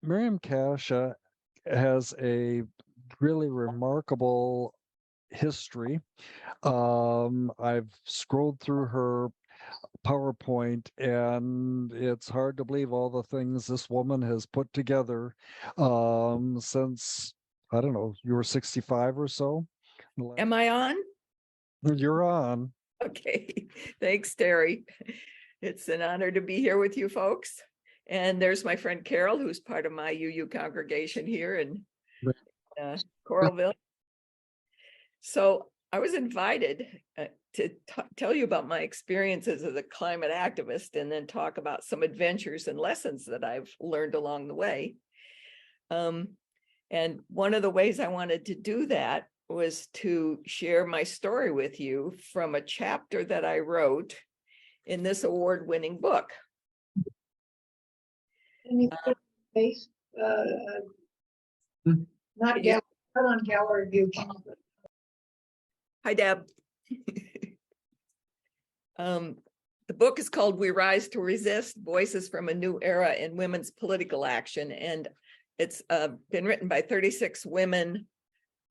Miriam Kashia has a really remarkable history. I've scrolled through her PowerPoint, and it's hard to believe all the things this woman has put together since, I don't know, you were 65 or so. Am I on? You're on. Okay, thanks, Terry. It's an honor to be here with you folks. And there's my friend Carol, who's part of my UU congregation here in Coralville. So I was invited to tell you about my experiences as a climate activist and then talk about some adventures and lessons that I've learned along the way. And one of the ways I wanted to do that was to share my story with you from a chapter that I wrote in this award-winning book. Can you put face, not Yeah. put on gallery view. Hi, Deb. The book is called We Rise to Resist, Voices from a New Era in Women's Political Action. And it's been written by 36 women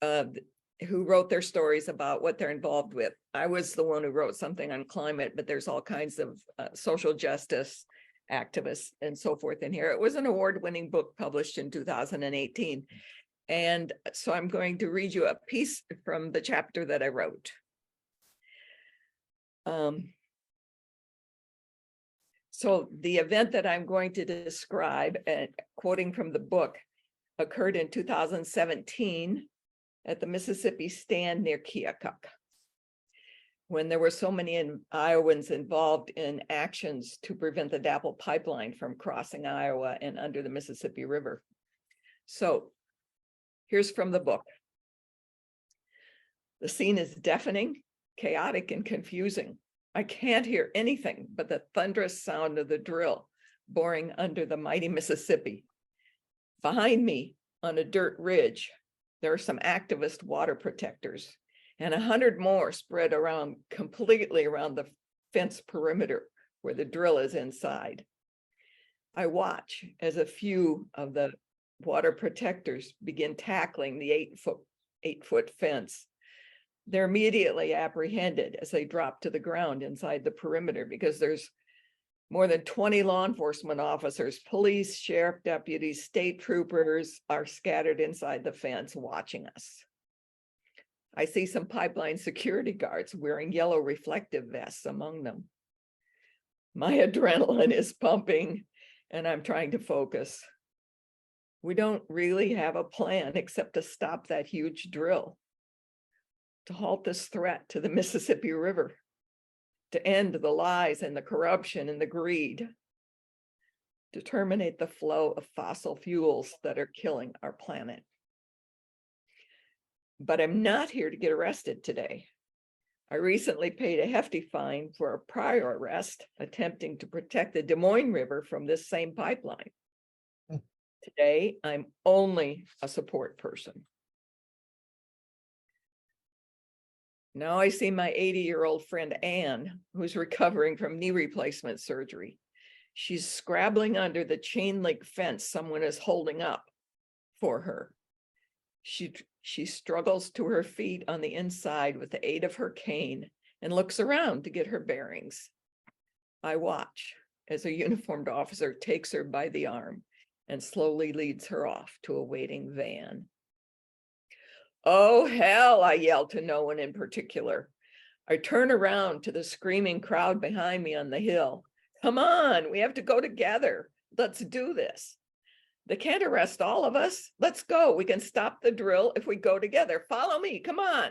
who wrote their stories about what they're involved with. I was the one who wrote something on climate, but there's all kinds of social justice activists and so forth in here. It was an award-winning book published in 2018. And so I'm going to read you a piece from the chapter that I wrote. So the event that I'm going to describe, quoting from the book, occurred in 2017 at the Mississippi stand near Keokuk, when there were so many Iowans involved in actions to prevent the DAPL pipeline from crossing Iowa and under the Mississippi River. So here's from the book. The scene is deafening, chaotic, and confusing. I can't hear anything but the thunderous sound of the drill boring under the mighty Mississippi. Behind me, on a dirt ridge, there are some activist water protectors, and 100 more spread around completely around the fence perimeter where the drill is inside. I watch as a few of the water protectors begin tackling the 8-foot fence. They're immediately apprehended as they drop to the ground inside the perimeter because there's more than 20 law enforcement officers, police, sheriff deputies, state troopers are scattered inside the fence watching us. I see some pipeline security guards wearing yellow reflective vests among them. My adrenaline is pumping and I'm trying to focus. We don't really have a plan except to stop that huge drill, to halt this threat to the Mississippi River, to end the lies and the corruption and the greed, to terminate the flow of fossil fuels that are killing our planet. But I'm not here to get arrested today. I recently paid a hefty fine for a prior arrest attempting to protect the Des Moines River from this same pipeline. Today, I'm only a support person. Now I see my 80-year-old friend Anne, who's recovering from knee replacement surgery. She's scrabbling under the chain link fence someone is holding up for her. She struggles to her feet on the inside with the aid of her cane and looks around to get her bearings. I watch as a uniformed officer takes her by the arm and slowly leads her off to a waiting van. Oh, hell, I yell to no one in particular. I turn around to the screaming crowd behind me on the hill. Come on, we have to go together. Let's do this. They can't arrest all of us. Let's go. We can stop the drill if we go together. Follow me, come on.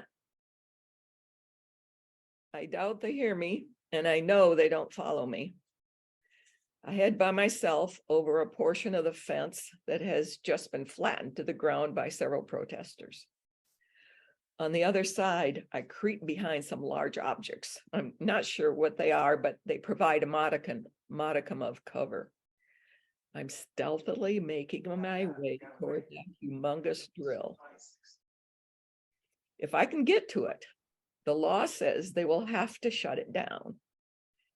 I doubt they hear me, and I know they don't follow me. I head by myself over a portion of the fence that has just been flattened to the ground by several protesters. On the other side, I creep behind some large objects. I'm not sure what they are, but they provide a modicum of cover. I'm stealthily making my way toward that humongous drill. If I can get to it, the law says they will have to shut it down,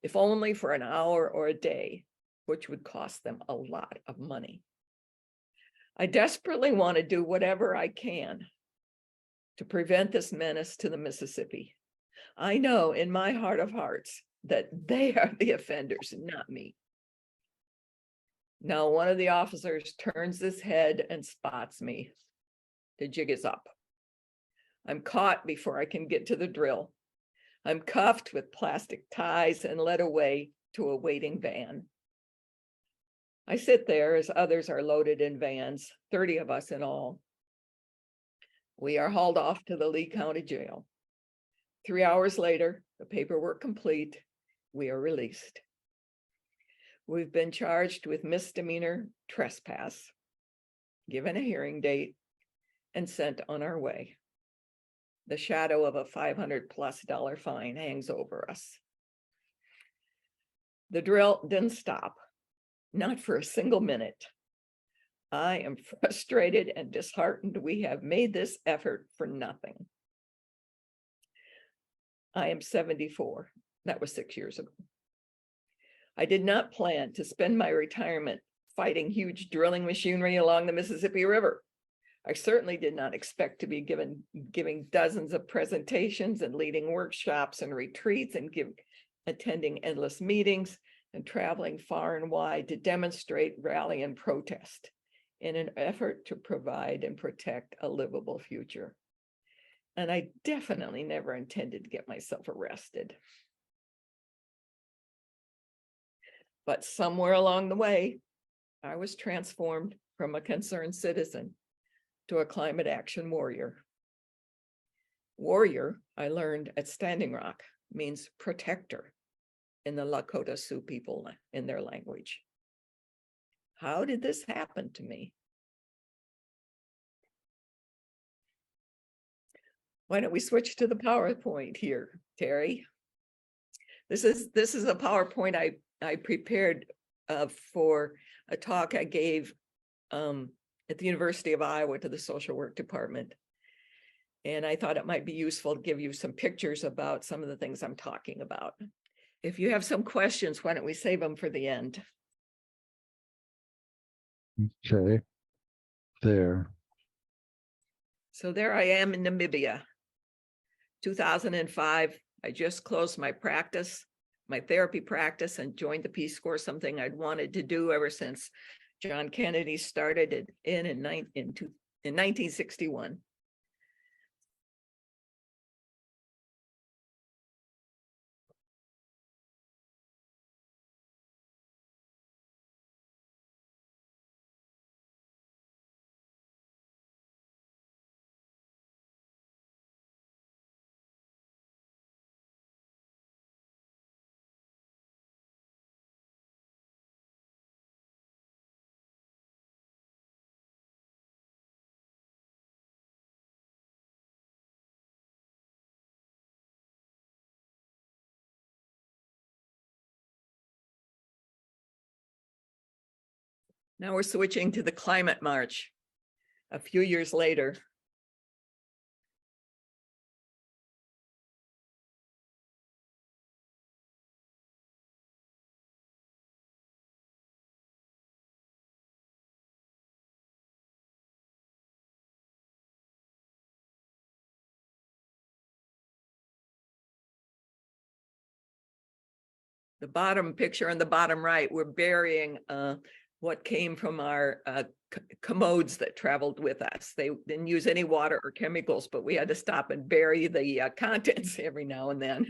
if only for an hour or a day, which would cost them a lot of money. I desperately want to do whatever I can to prevent this menace to the Mississippi. I know in my heart of hearts that they are the offenders, not me. Now, one of the officers turns his head and spots me. The jig is up. I'm caught before I can get to the drill. I'm cuffed with plastic ties and led away to a waiting van. I sit there as others are loaded in vans, 30 of us in all. We are hauled off to the Lee County Jail. 3 hours later, the paperwork complete, we are released. We've been charged with misdemeanor trespass, given a hearing date, and sent on our way. The shadow of a $500+ fine hangs over us. The drill didn't stop, not for a single minute. I am frustrated and disheartened. We have made this effort for nothing. I am 74. That was 6 years ago. I did not plan to spend my retirement fighting huge drilling machinery along the Mississippi River. I certainly did not expect to be giving dozens of presentations and leading workshops and retreats and attending endless meetings and traveling far and wide to demonstrate, rally, and protest in an effort to provide and protect a livable future. And I definitely never intended to get myself arrested. But somewhere along the way, I was transformed from a concerned citizen to a climate action warrior. Warrior, I learned at Standing Rock, means protector in the Lakota Sioux people in their language. How did this happen to me? Why don't we switch to the PowerPoint here, Terry? This is a PowerPoint I prepared for a talk I gave at the University of Iowa to the social work department. And I thought it might be useful to give you some pictures about some of the things I'm talking about. If you have some questions, why don't we save them for the end? Okay. There. So there I am in Namibia. 2005, I just closed my practice, my therapy practice, and joined the Peace Corps, something I'd wanted to do ever since John Kennedy started it in 1961. Now we're switching to the climate march a few years later. The bottom picture on the bottom right, we're burying what came from our commodes that traveled with us. They didn't use any water or chemicals, but we had to stop and bury the contents every now and then.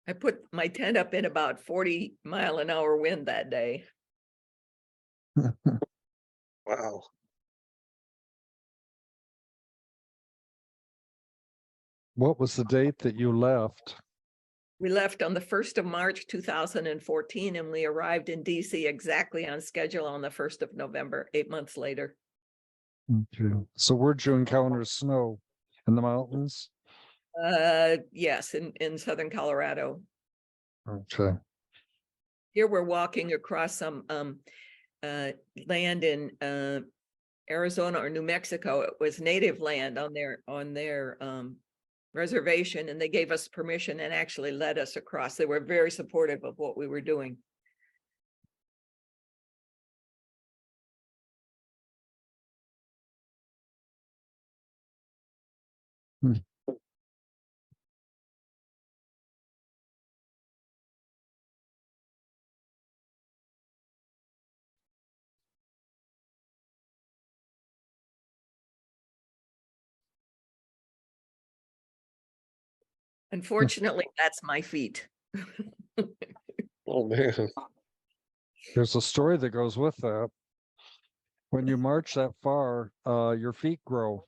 I put my tent up in about 40-mile-an-hour wind that day. Wow. What was the date that you left? We left on the 1st of March, 2014, and we arrived in DC exactly on schedule on the 1st of November, 8 months later. Okay. So where'd you encounter snow? In the mountains? Yes, in southern Colorado. Okay. Here we're walking across some land in Arizona or New Mexico. It was native land on their reservation, and they gave us permission and actually led us across. They were very supportive of what we were doing. Hmm. Unfortunately, that's my feet. Oh, man. There's a story that goes with that. When you march that far, your feet grow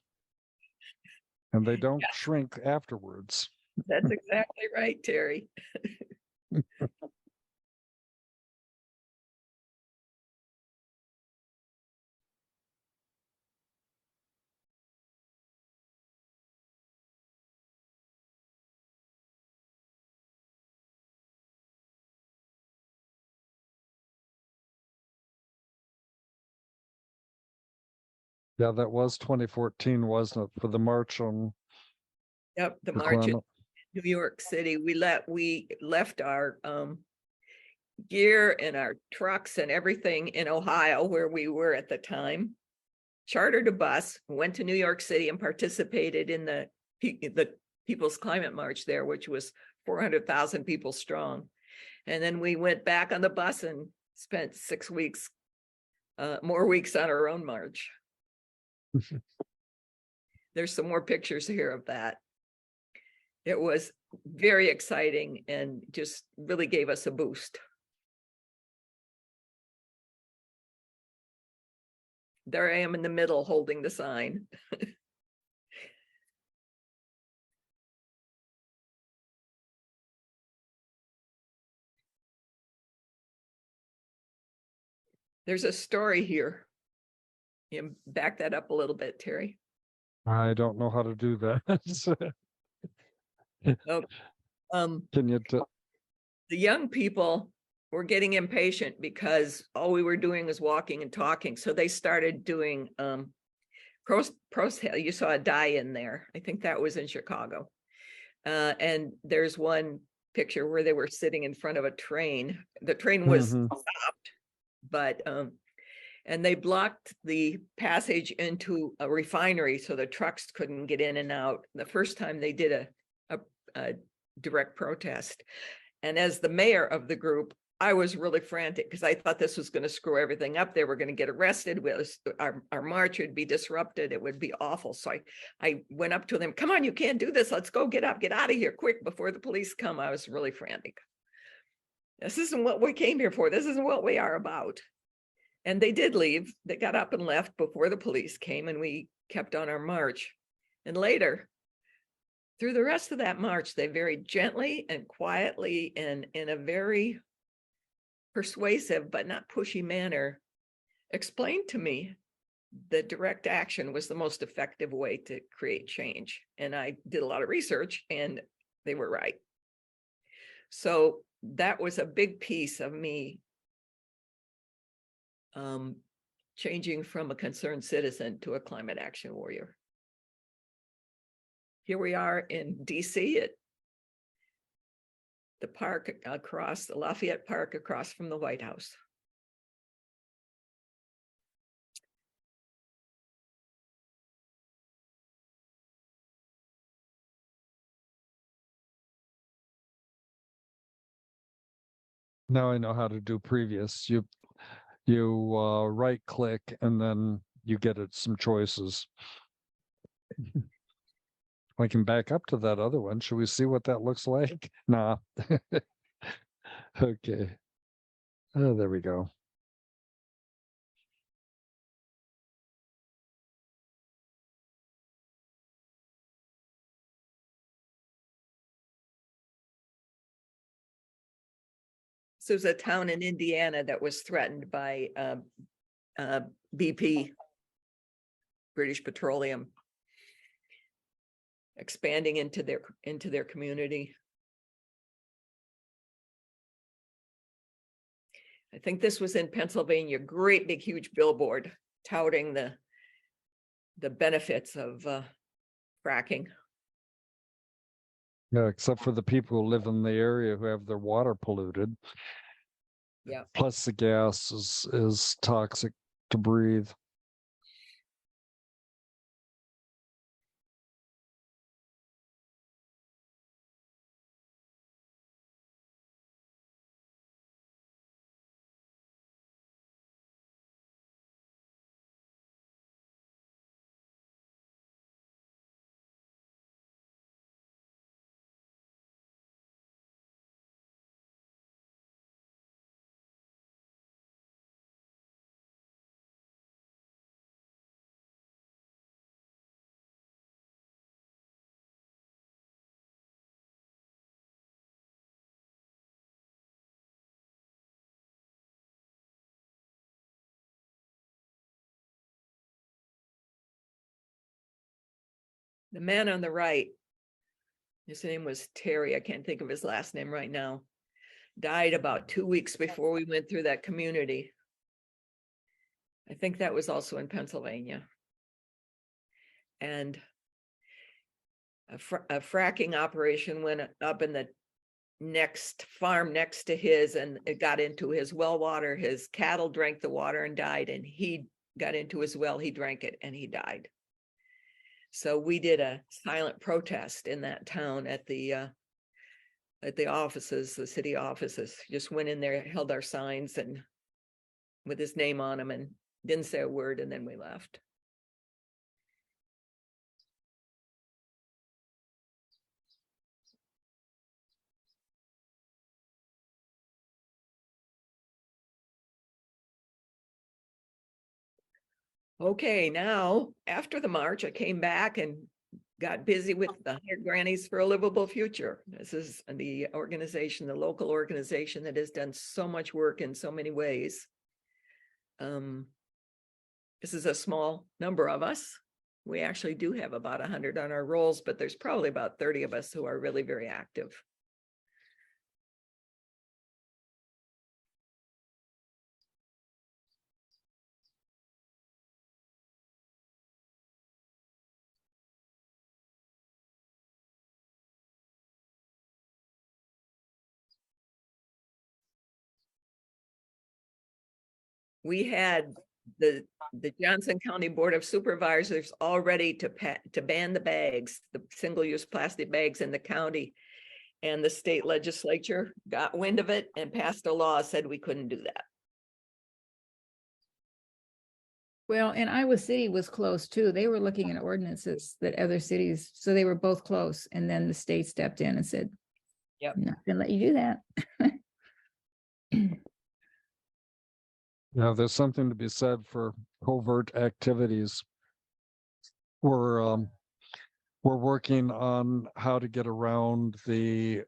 and they don't shrink afterwards. That's exactly right, Terry. Yeah, that was 2014, wasn't it? For the march on Yep, the the march in climate. New York City. We left our gear and our trucks and everything in Ohio, where we were at the time, chartered a bus, went to New York City and participated in the People's Climate March there, which was 400,000 people strong. And then we went back on the bus and spent 6 weeks, more weeks on our own march. There's some more pictures here of that. It was very exciting and just really gave us a boost. There I am in the middle holding the sign. There's a story here. You back that up a little bit, Terry. I don't know how to do that. Oh, Can you? the young people were getting impatient because all we were doing was walking and talking. So they started doing you saw a die in there. I think that was in Chicago. And there's one picture where they were sitting in front of a train. The train was stopped, but and they blocked the passage into a refinery so the trucks couldn't get in and out. The first time they did a direct protest. And as the mayor of the group, I was really frantic because I thought this was going to screw everything up. They were going to get arrested. Our march would be disrupted. It would be awful. So I went up to them, come on, you can't do this. Let's go, get up, get out of here quick before the police come. I was really frantic. This isn't what we came here for. This isn't what we are about. And they did leave. They got up and left before the police came, and we kept on our march. And later, through the rest of that march, they very gently and quietly and in a very persuasive but not pushy manner explained to me that direct action was the most effective way to create change. And I did a lot of research and they were right. So that was a big piece of me changing from a concerned citizen to a climate action warrior. Here we are in DC at the park across the Lafayette Park across from the White House. Now I know how to do previous. You right click and then you get it some choices. I can back up to that other one. Should we see what that looks like? Nah. Okay. Oh, there we go. This was a town in Indiana that was threatened by BP, British Petroleum, expanding into their community. I think this was in Pennsylvania, great big huge billboard touting the the benefits of fracking. Yeah, except for the people who live in the area who have their water polluted. Yeah. Plus the gas is toxic to breathe. The man on the right, his name was Terry, I can't think of his last name right now, died about 2 weeks before we went through that community. I think that was also in Pennsylvania. And a fracking operation went up in the next farm next to his, and it got into his well water. His cattle drank the water and died, and he got into his well, he drank it, and he died. So we did a silent protest in that town at the offices, the city offices. Just went in there, held our signs and with his name on them, and didn't say a word, and then we left. Okay, now after the march, I came back and got busy with the 100 Grannies for a Livable Future. This is the organization, the local organization that has done so much work in so many ways. This is a small number of us. We actually do have about 100 on our rolls, but there's probably about 30 of us who are really very active. We had the Johnson County Board of Supervisors all ready to ban the bags, the single-use plastic bags in the county. And the state legislature got wind of it and passed a law, said we couldn't do that. Well, and Iowa City was close too. They were looking at ordinances that other cities, so they were both close. And then the state stepped in and said, Yep. I'm not gonna let you do that. Yeah, there's something to be said for covert activities. We're working on how to get around the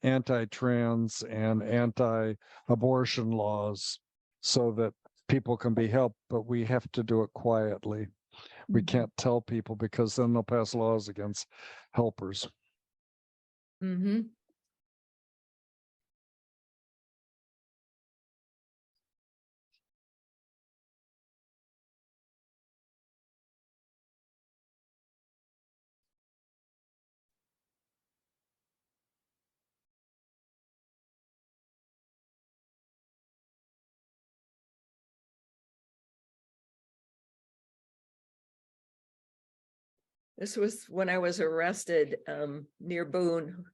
anti-trans and anti-abortion laws so that people can be helped, but we have to do it quietly. We can't tell people because then they'll pass laws against helpers. Mm-hmm. This was when I was arrested near Boone,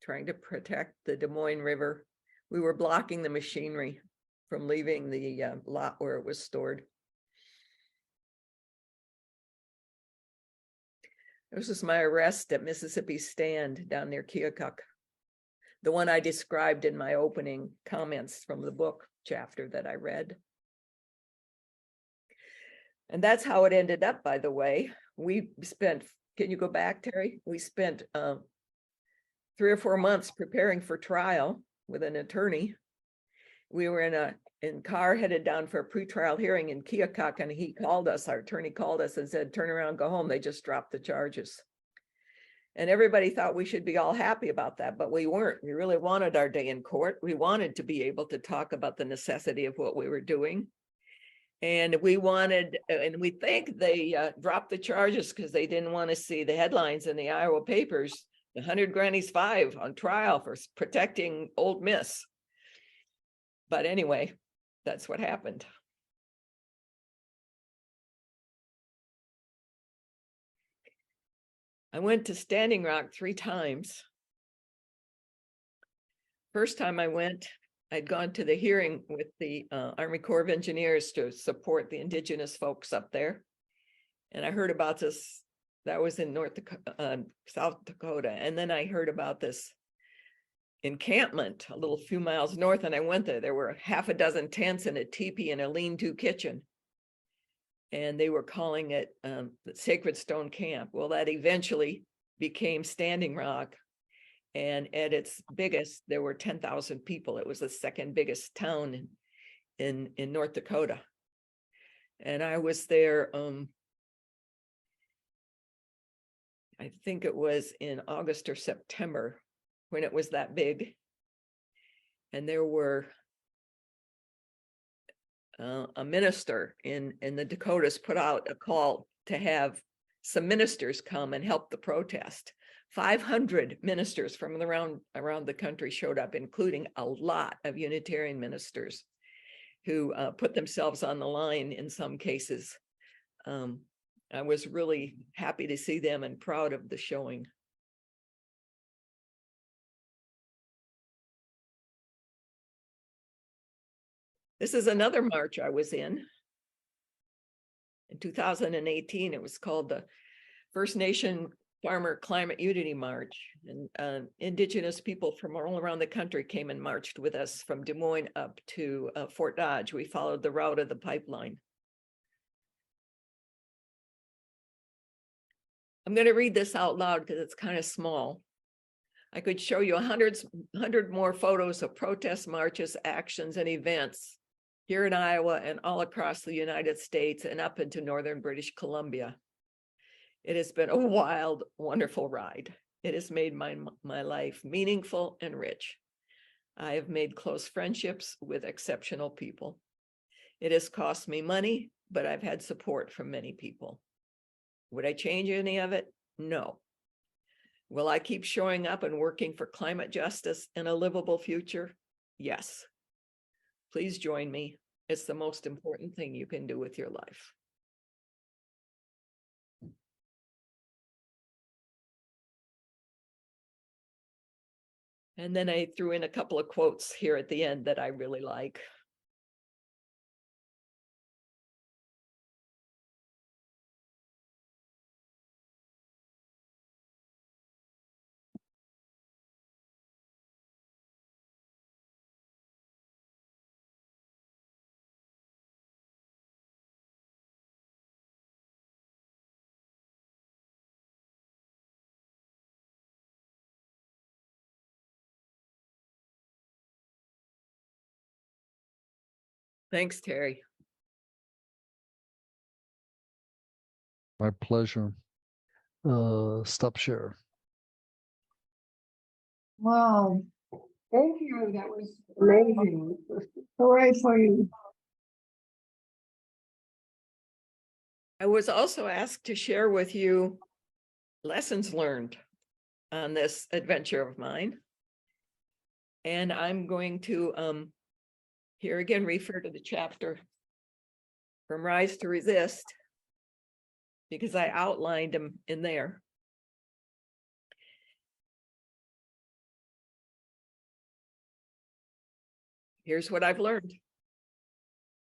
trying to protect the Des Moines River. We were blocking the machinery from leaving the lot where it was stored. This was my arrest at Mississippi Stand down near Keokuk, the one I described in my opening comments from the book chapter that I read. And that's how it ended up, by the way. We spent, can you go back, Terry? We spent 3 or 4 months preparing for trial with an attorney. We were in a car headed down for a pretrial hearing in Keokuk, and he called us, our attorney called us and said, turn around, go home. They just dropped the charges. And everybody thought we should be all happy about that, but we weren't. We really wanted our day in court. We wanted to be able to talk about the necessity of what we were doing. And we wanted, and we think they dropped the charges because they didn't want to see the headlines in the Iowa papers. The 100 Grannies 5 on trial for protecting Old Miss. But anyway, that's what happened. I went to Standing Rock 3 times. First time I went, I'd gone to the hearing with the Army Corps of Engineers to support the indigenous folks up there. And I heard about this, that was in South Dakota. And then I heard about this encampment a little few miles north, and I went there. There were half a dozen tents and a teepee and a lean-to kitchen. And they were calling it the Sacred Stone Camp. Well, that eventually became Standing Rock. And at its biggest, there were 10,000 people. It was the second biggest town in North Dakota. And I was there, I think it was in August or September when it was that big. And there were a minister in the Dakotas put out a call to have some ministers come and help the protest. 500 ministers from around the country showed up, including a lot of Unitarian ministers who put themselves on the line in some cases. I was really happy to see them and proud of the showing. This is another march I was in. In 2018, it was called the First Nation Farmer Climate Unity March, and indigenous people from all around the country came and marched with us from Des Moines up to Fort Dodge. We followed the route of the pipeline. I'm going to read this out loud because it's kind of small. I could show you 100 more photos of protest marches, actions, and events here in Iowa and all across the United States and up into northern British Columbia. It has been a wild, wonderful ride. It has made my life meaningful and rich. I have made close friendships with exceptional people. It has cost me money, but I've had support from many people. Would I change any of it? No. Will I keep showing up and working for climate justice and a livable future? Yes. Please join me. It's the most important thing you can do with your life. And then I threw in a couple of quotes here at the end that I really like. Thanks, Terry. My pleasure. Stop share. Wow. Thank you. That was amazing. Hooray for you. I was also asked to share with you lessons learned on this adventure of mine. And I'm going to here again refer to the chapter from Rise to Resist, because I outlined them in there. Here's what I've learned.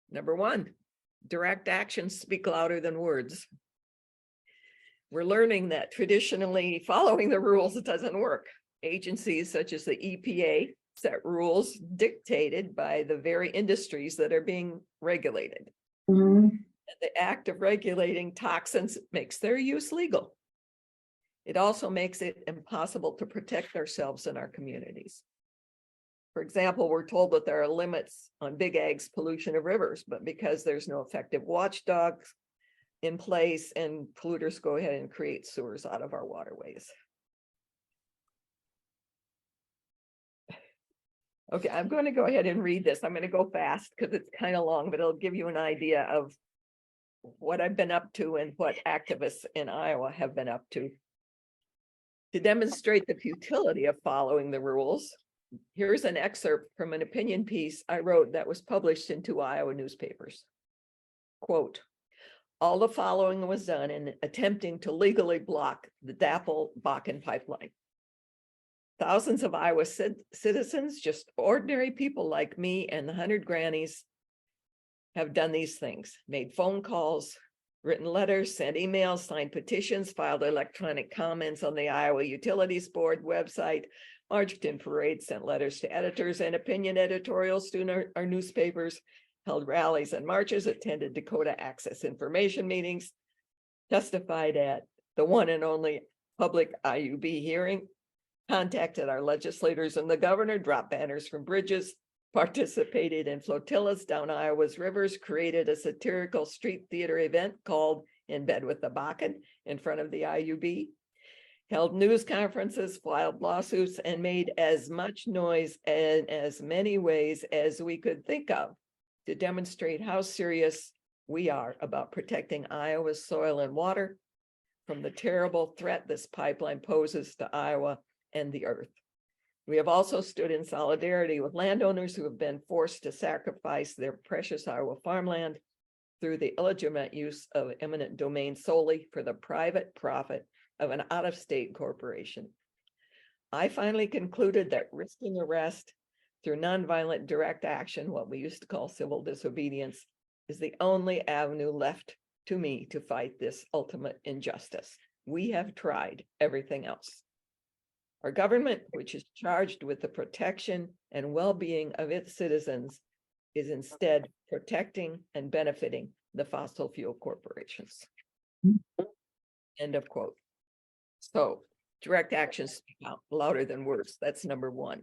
Number one, direct actions speak louder than words. We're learning that traditionally following the rules, it doesn't work. Agencies such as the EPA set rules dictated by the very industries that are being regulated. Mhm. The act of regulating toxins makes their use legal. It also makes it impossible to protect ourselves and our communities. For example, we're told that there are limits on big ag's pollution of rivers, but because there's no effective watchdogs in place, and polluters go ahead and create sewers out of our waterways. Okay, I'm going to go ahead and read this. I'm going to go fast because it's kind of long, but it'll give you an idea of what I've been up to and what activists in Iowa have been up to. To demonstrate the futility of following the rules, here's an excerpt from an opinion piece I wrote that was published in 2 Iowa newspapers. Quote, all the following was done in attempting to legally block the DAPL-Bakken pipeline. Thousands of Iowa citizens, just ordinary people like me and the 100 grannies, have done these things, made phone calls, written letters, sent emails, signed petitions, filed electronic comments on the Iowa Utilities Board website, marched in parades, sent letters to editors and opinion editorials to our newspapers, held rallies and marches, attended Dakota Access Information meetings, testified at the one and only public IUB hearing, contacted our legislators and the governor, dropped banners from bridges, participated in flotillas down Iowa's rivers, created a satirical street theater event called In Bed with the Bakken in front of the IUB, held news conferences, filed lawsuits, and made as much noise in as many ways as we could think of to demonstrate how serious we are about protecting Iowa's soil and water from the terrible threat this pipeline poses to Iowa and the earth. We have also stood in solidarity with landowners who have been forced to sacrifice their precious Iowa farmland through the illegitimate use of eminent domain solely for the private profit of an out-of-state corporation. I finally concluded that risking arrest through nonviolent direct action, what we used to call civil disobedience, is the only avenue left to me to fight this ultimate injustice. We have tried everything else. Our government, which is charged with the protection and well-being of its citizens, is instead protecting and benefiting the fossil fuel corporations. End of quote. So direct actions speak out louder than words. That's number one.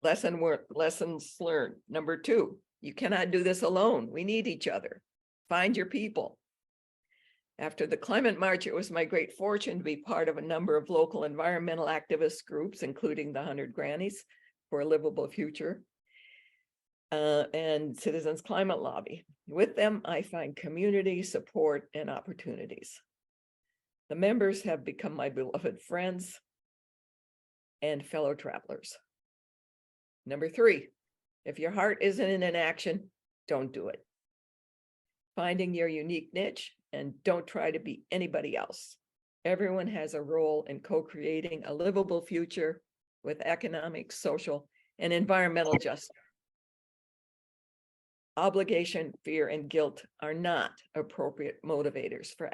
Lessons learned. Number two, you cannot do this alone. We need each other. Find your people. After the climate march, it was my great fortune to be part of a number of local environmental activist groups, including the 100 Grannies for a Livable Future and Citizens Climate Lobby. With them, I find community, support, and opportunities. The members have become my beloved friends and fellow travelers. Number three, if your heart isn't in action, don't do it. Finding your unique niche and don't try to be anybody else. Everyone has a role in co-creating a livable future with economic, social, and environmental justice. Obligation, fear, and guilt are not appropriate motivators for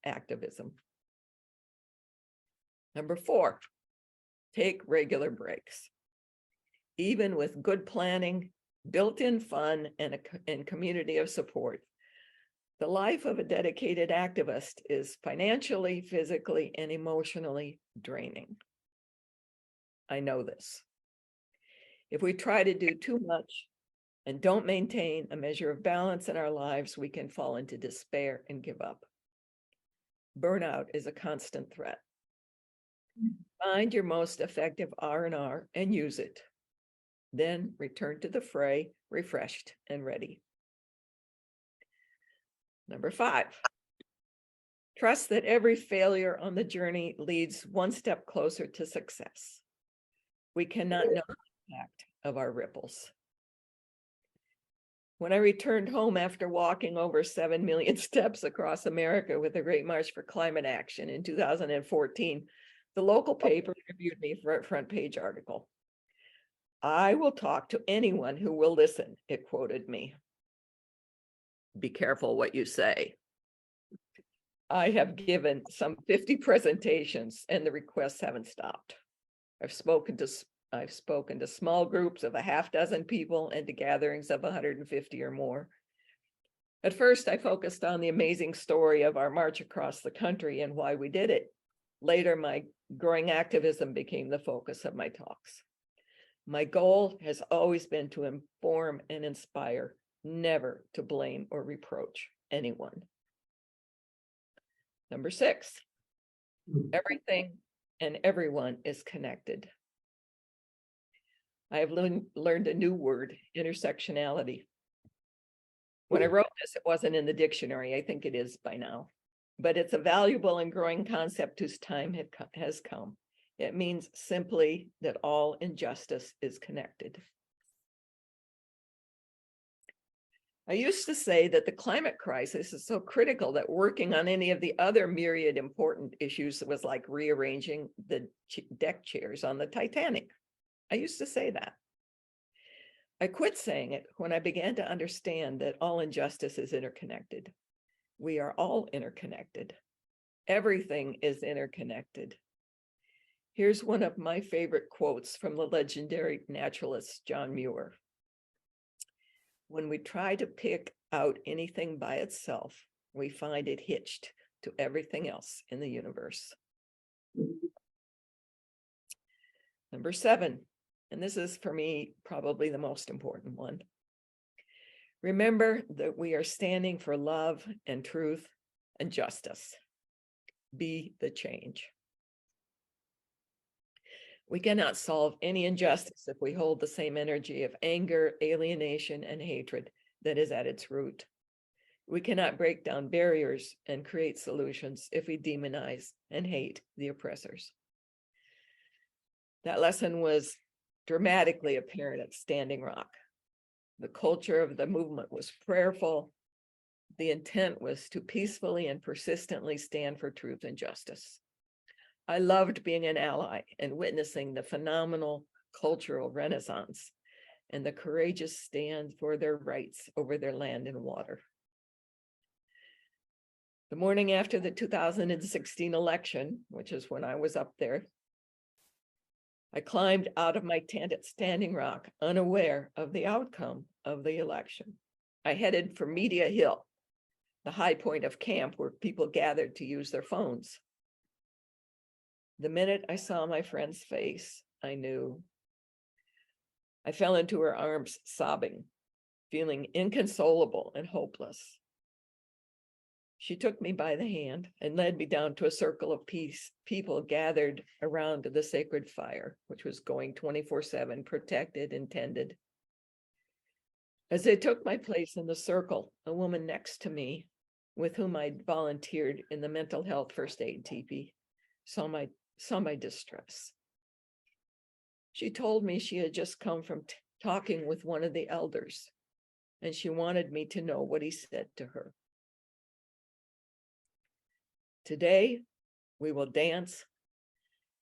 activism. Number four, take regular breaks. Even with good planning, built-in fun, and community of support, the life of a dedicated activist is financially, physically, and emotionally draining. I know this. If we try to do too much and don't maintain a measure of balance in our lives, we can fall into despair and give up. Burnout is a constant threat. Find your most effective R&R and use it. Then return to the fray, refreshed and ready. Number five, trust that every failure on the journey leads one step closer to success. We cannot know the impact of our ripples. When I returned home after walking over 7 million steps across America with the Great March for Climate Action in 2014, the local paper interviewed me for a front page article. I will talk to anyone who will listen, it quoted me. Be careful what you say. I have given some 50 presentations and the requests haven't stopped. I've spoken to small groups of a half dozen people and to gatherings of 150 or more. At first, I focused on the amazing story of our march across the country and why we did it. Later, my growing activism became the focus of my talks. My goal has always been to inform and inspire, never to blame or reproach anyone. Number six, everything and everyone is connected. I have learned a new word, intersectionality. When I wrote this, it wasn't in the dictionary. I think it is by now, but it's a valuable and growing concept whose time has come. It means simply that all injustice is connected. I used to say that the climate crisis is so critical that working on any of the other myriad important issues was like rearranging the deck chairs on the Titanic. I used to say that. I quit saying it when I began to understand that all injustice is interconnected. We are all interconnected. Everything is interconnected. Here's one of my favorite quotes from the legendary naturalist John Muir. When we try to pick out anything by itself, we find it hitched to everything else in the universe. Number 7, and this is for me probably the most important one. Remember that we are standing for love and truth and justice. Be the change. We cannot solve any injustice if we hold the same energy of anger, alienation, and hatred that is at its root. We cannot break down barriers and create solutions if we demonize and hate the oppressors. That lesson was dramatically apparent at Standing Rock. The culture of the movement was prayerful. The intent was to peacefully and persistently stand for truth and justice. I loved being an ally and witnessing the phenomenal cultural renaissance and the courageous stand for their rights over their land and water. The morning after the 2016 election, which is when I was up there, I climbed out of my tent at Standing Rock, unaware of the outcome of the election. I headed for Media Hill, the high point of camp where people gathered to use their phones. The minute I saw my friend's face, I knew. I fell into her arms, sobbing, feeling inconsolable and hopeless. She took me by the hand and led me down to a circle of people gathered around the sacred fire, which was going 24/7, protected and tended. As I took my place in the circle, a woman next to me, with whom I'd volunteered in the mental health first aid teepee, saw my distress. She told me she had just come from talking with one of the elders, and she wanted me to know what he said to her. Today, we will dance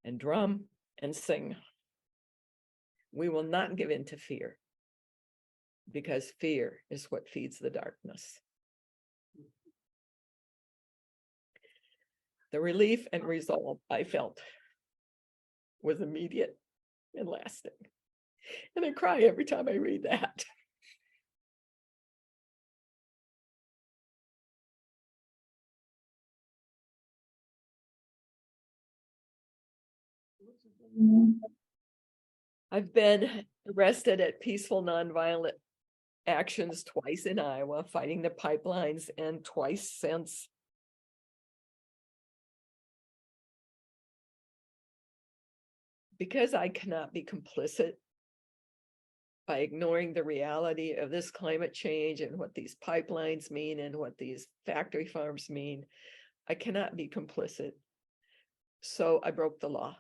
and drum and sing. We will not give in to fear, because fear is what feeds the darkness. The relief and resolve I felt was immediate and lasting. And I cry every time I read that. I've been arrested at peaceful nonviolent actions twice in Iowa, fighting the pipelines, and twice since. Because I cannot be complicit by ignoring the reality of this climate change and what these pipelines mean and what these factory farms mean, I cannot be complicit. So I broke the law.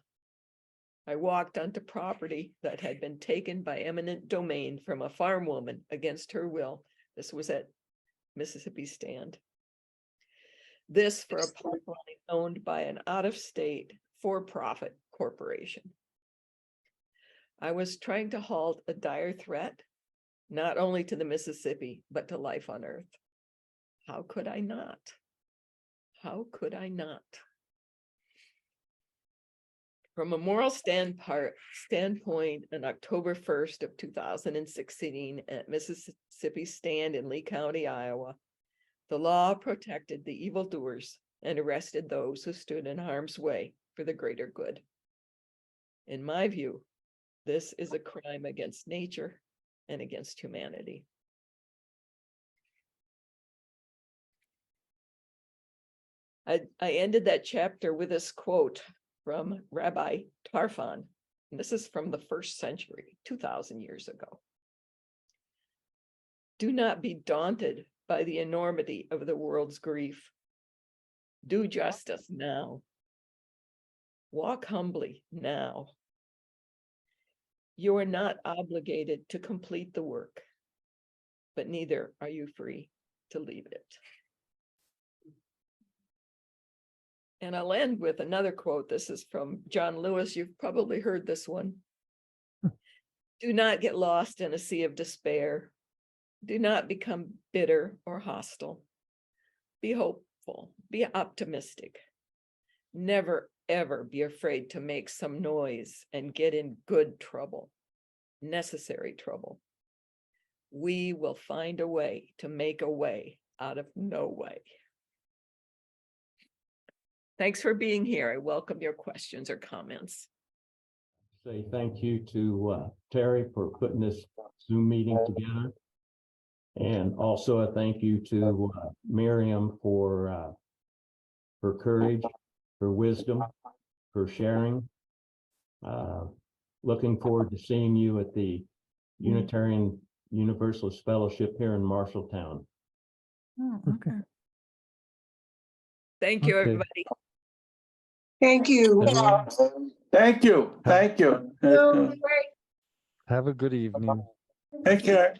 I walked onto property that had been taken by eminent domain from a farm woman against her will. This was at Mississippi Stand. This for a pipeline owned by an out-of-state for-profit corporation. I was trying to halt a dire threat, not only to the Mississippi, but to life on Earth. How could I not? How could I not? From a moral standpoint, on October 1st of 2016 at Mississippi Stand in Lee County, Iowa, the law protected the evildoers and arrested those who stood in harm's way for the greater good. In my view, this is a crime against nature and against humanity. I ended that chapter with this quote from Rabbi Tarfon, And this is from the 1st century, 2,000 years ago. Do not be daunted by the enormity of the world's grief. Do justice now. Walk humbly now. You are not obligated to complete the work, but neither are you free to leave it. And I'll end with another quote. This is from John Lewis. You've probably heard this one. Do not get lost in a sea of despair. Do not become bitter or hostile. Be hopeful, be optimistic. Never, ever be afraid to make some noise and get in good trouble, necessary trouble. We will find a way to make a way out of no way. Thanks for being here. I welcome your questions or comments. Say thank you to Terry for putting this Zoom meeting together. And also a thank you to Miriam for her courage, her wisdom, for sharing. Looking forward to seeing you at the Unitarian Universalist Fellowship here in Marshalltown. Oh, Okay. Thank you, Okay. everybody. Thank you. Thank you. Thank you. Have a good evening. Take care.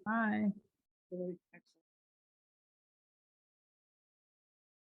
Bye.